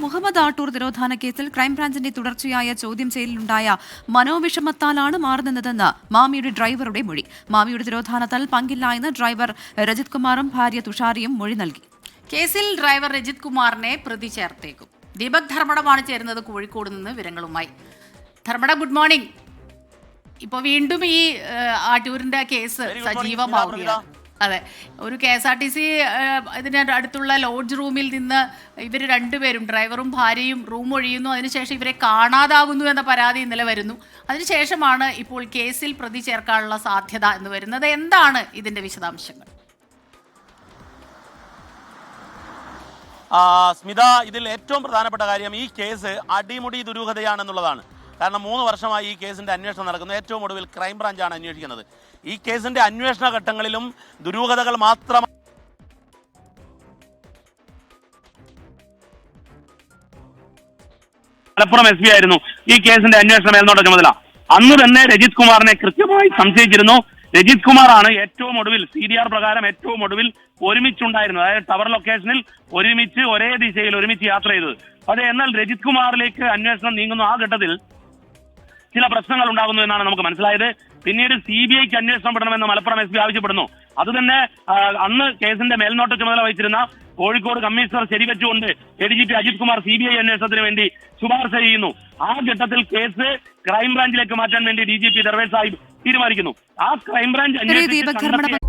മുഹമ്മദ് ആട്ടൂർ തിരോധാന കേസിൽ ക്രൈംബ്രാഞ്ചിന്റെ തുടർച്ചയായ ചോദ്യം ചെയ്യലിലുണ്ടായ മനോവിഷമത്താലാണ് മാറുന്നതെന്ന് മാമിയുടെ ഡ്രൈവറുടെ മൊഴി. മാമിയുടെ തിരോധാനത്തിൽ പങ്കില്ല എന്ന് ഡ്രൈവർ രജിത് കുമാറും ഭാര്യ തുഷാരിയും മൊഴി നൽകി. കേസിൽ ഡ്രൈവർ രജിത് കുമാറിനെ പ്രതി ചേർത്തേക്കും. ദീപക് ധർമ്മടമാണ് ചേരുന്നത് കോഴിക്കോട് നിന്ന് വിവരങ്ങളുമായി. ധർമ്മട, ഗുഡ് മോർണിംഗ്. ഇപ്പോൾ വീണ്ടും ഈ ആട്ടൂരിന്റെ കേസ് സജീവമാവുകയാണ്. അതെ, ഒരു KSRTC ഇതിന് അടുത്തുള്ള ലോഡ്ജ് റൂമിൽ നിന്ന് ഇവർ രണ്ടുപേരും, ഡ്രൈവറും ഭാര്യയും, റൂം ഒഴിയുന്നു. അതിനുശേഷം ഇവരെ കാണാതാകുന്നു എന്ന പരാതി ഇന്നലെ വരുന്നു. അതിനുശേഷമാണ് ഇപ്പോൾ കേസിൽ പ്രതി ചേർക്കാനുള്ള സാധ്യത എന്ന് വരുന്നത്. എന്താണ് ഇതിന്റെ വിശദാംശങ്ങൾ? സ്മിത, ഇതിൽ ഏറ്റവും പ്രധാനപ്പെട്ട കാര്യം ഈ കേസ് അടിമുടി ദുരൂഹതയാണെന്നുള്ളതാണ്. കാരണം 3 വർഷമായി ഈ കേസിന്റെ അന്വേഷണം നടക്കുന്നു. ഏറ്റവും ഒടുവിൽ ക്രൈംബ്രാഞ്ചാണ് അന്വേഷിക്കുന്നത്. ഈ കേസിന്റെ അന്വേഷണ ഘട്ടങ്ങളിലും ദുരൂഹതകൾ മാത്രമാണ്. മലപ്പുറം SP ആയിരുന്നു ഈ കേസിന്റെ അന്വേഷണ മേൽനോട്ട ചുമതല. അന്ന് തന്നെ രജിത് കുമാറിനെ കൃത്യമായി സംശയിച്ചിരുന്നു. രജിത് കുമാറാണ് ഏറ്റവും ഒടുവിൽ CDR പ്രകാരം ഏറ്റവും ഒടുവിൽ ഒരുമിച്ചുണ്ടായിരുന്നത്. അതായത് ടവർ ലൊക്കേഷനിൽ ഒരുമിച്ച് ഒരേ ദിശയിൽ ഒരുമിച്ച് യാത്ര ചെയ്തത്. അതെ, എന്നാൽ രജിത് കുമാറിലേക്ക് അന്വേഷണം നീങ്ങുന്നു ആ ഘട്ടത്തിൽ ചില പ്രശ്നങ്ങൾ ഉണ്ടാകുന്നു എന്നാണ് നമുക്ക് മനസ്സിലായത്. പിന്നീട് CBIക്ക് അന്വേഷണം പെടണമെന്ന് മലപ്പുറം SP ആവശ്യപ്പെടുന്നു. അതുതന്നെ അന്ന് കേസിന്റെ മേൽനോട്ട ചുമതല വഹിച്ചിരുന്ന കോഴിക്കോട് കമ്മീഷണർ ശരിവെച്ചുകൊണ്ട് ADGP അജിത് കുമാർ CBI അന്വേഷണത്തിന് വേണ്ടി ശുപാർശ ചെയ്യുന്നു. ആ ഘട്ടത്തിൽ കേസ് ക്രൈംബ്രാഞ്ചിലേക്ക് മാറ്റാൻ വേണ്ടി DGP ദർവേഷ് സാഹിബ് തീരുമാനിക്കുന്നു. ആ ക്രൈംബ്രാഞ്ച് അന്വേഷണം